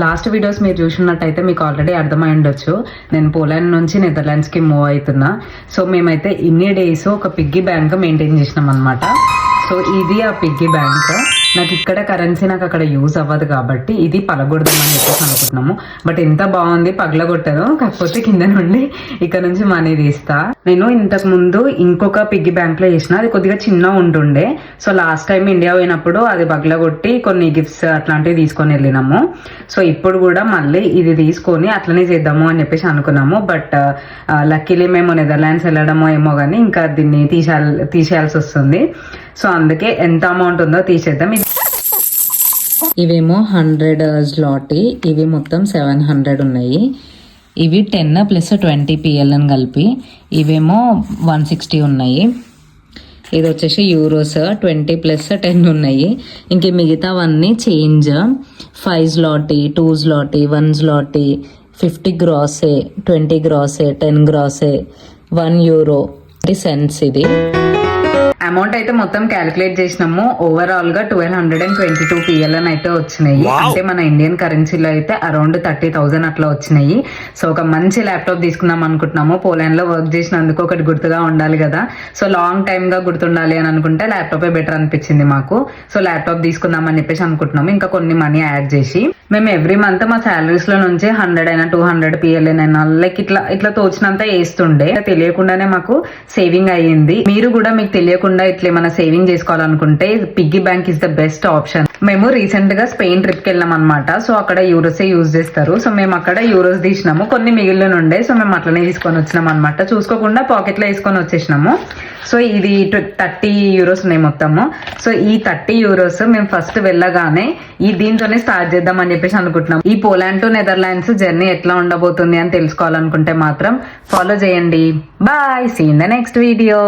Last videos మీరు చూసినట్టయితే మీకు ఆల్రెడీ అర్థమై ఉండొచ్చు, నేను పోలాండ్ నుంచి నెదర్లాండ్స్కి మూవ్ అవుతున్నా. సో మేమైతే ఇన్ని డేస్ ఒక పిగ్గీ బ్యాంక్ మెయింటైన్ చేసినాం అనమాట. సో ఇది ఆ పిగ్గీ బ్యాంక్. నాకు ఇక్కడ కరెన్సీ నాకు అక్కడ యూజ్ అవ్వదు కాబట్టి ఇది పగలగొడదామని చెప్పేసి అనుకుంటున్నాము. బట్ ఎంత బాగుంది, పగలగొట్టదు. కాకపోతే కింద నుండి ఇక్కడ నుంచి మనీ తీస్తా. నేను ఇంతకు ముందు ఇంకొక పిగ్గీ బ్యాంక్ లో చేసిన, అది కొద్దిగా చిన్న ఉంటుండే. సో లాస్ట్ టైం ఇండియా పోయినప్పుడు అది పగలగొట్టి కొన్ని గిఫ్ట్స్ అట్లాంటివి తీసుకొని వెళ్ళినాము. సో ఇప్పుడు కూడా మళ్ళీ ఇది తీసుకొని అట్లనే చేద్దాము అని చెప్పేసి అనుకున్నాము. బట్ లక్కీలీ మేము నెదర్లాండ్స్ వెళ్ళడమో ఏమో కానీ ఇంకా దీన్ని తీసేయాల్సి వస్తుంది. సో అందుకే ఎంత అమౌంట్ ఉందో తీసేద్దాం. ఇవేమో 100 zloty, ఇవి మొత్తం 700 ఉన్నాయి. ఇవి 10 + 20 PL అని కలిపి ఇవేమో 160 ఉన్నాయి. ఇది వచ్చేసి యూరోస్ 20 + 10 ఉన్నాయి. ఇంక మిగతావన్నీ change. 5 zloty, 2 zloty, 1 zloty, 50 grosze, 20 grosze, 10 grosze, 1 euro 50 cents. ఇది అమౌంట్ అయితే మొత్తం క్యాలిక్యులేట్ చేసినాము. ఓవరాల్ గా 1222 PL అని అయితే వచ్చినాయి. అంటే మన ఇండియన్ కరెన్సీలో అయితే అరౌండ్ 30,000 అట్లా వచ్చినాయి. సో ఒక మంచి ల్యాప్టాప్ తీసుకుందాం అనుకుంటున్నాము. పోలాండ్ లో వర్క్ చేసినందుకు ఒకటి గుర్తుగా ఉండాలి కదా. సో లాంగ్ టైమ్ గా గుర్తుండాలి అని అనుకుంటే ల్యాప్టాపే బెటర్ అనిపించింది మాకు. సో ల్యాప్టాప్ తీసుకుందాం అని చెప్పేసి అనుకుంటున్నాము. ఇంకా కొన్ని మనీ యాడ్ చేసి మేము ఎవ్రీ మంత్ మా సాలరీస్ లో నుంచి 100 అయినా 200 PL అయినా లైక్ ఇట్లా తోచినంత వేస్తుండే. తెలియకుండానే మాకు సేవింగ్ అయ్యింది. మీరు కూడా మీకు తెలియకుండా ఇట్లా మన సేవింగ్ చేసుకోవాలనుకుంటే piggy bank is the best option. మేము రీసెంట్ గా స్పెయిన్ ట్రిప్ కి వెళ్ళాం అనమాట. సో అక్కడ యూరోసే యూజ్ చేస్తారు. సో మేము అక్కడ యూరోస్ తీసినాము, కొన్ని మిగిలిన ఉండే. సో మేము అట్లనే తీసుకొని వచ్చినాం అనమాట. చూసుకోకుండా పాకెట్ లో వేసుకొని వచ్చేసినాము. సో ఇది 30 euros ఉన్నాయి మొత్తము. సో ఈ 30 euros మేము ఫస్ట్ వెళ్ళగానే దీంతోనే స్టార్ట్ చేద్దాం అని చెప్పేసి అనుకుంటున్నాం. ఈ పోలాండ్ టు నెదర్లాండ్స్ జర్నీ ఎట్లా ఉండబోతుంది అని తెలుసుకోవాలనుకుంటే మాత్రం ఫాలో చేయండి. Bye, see in the next video.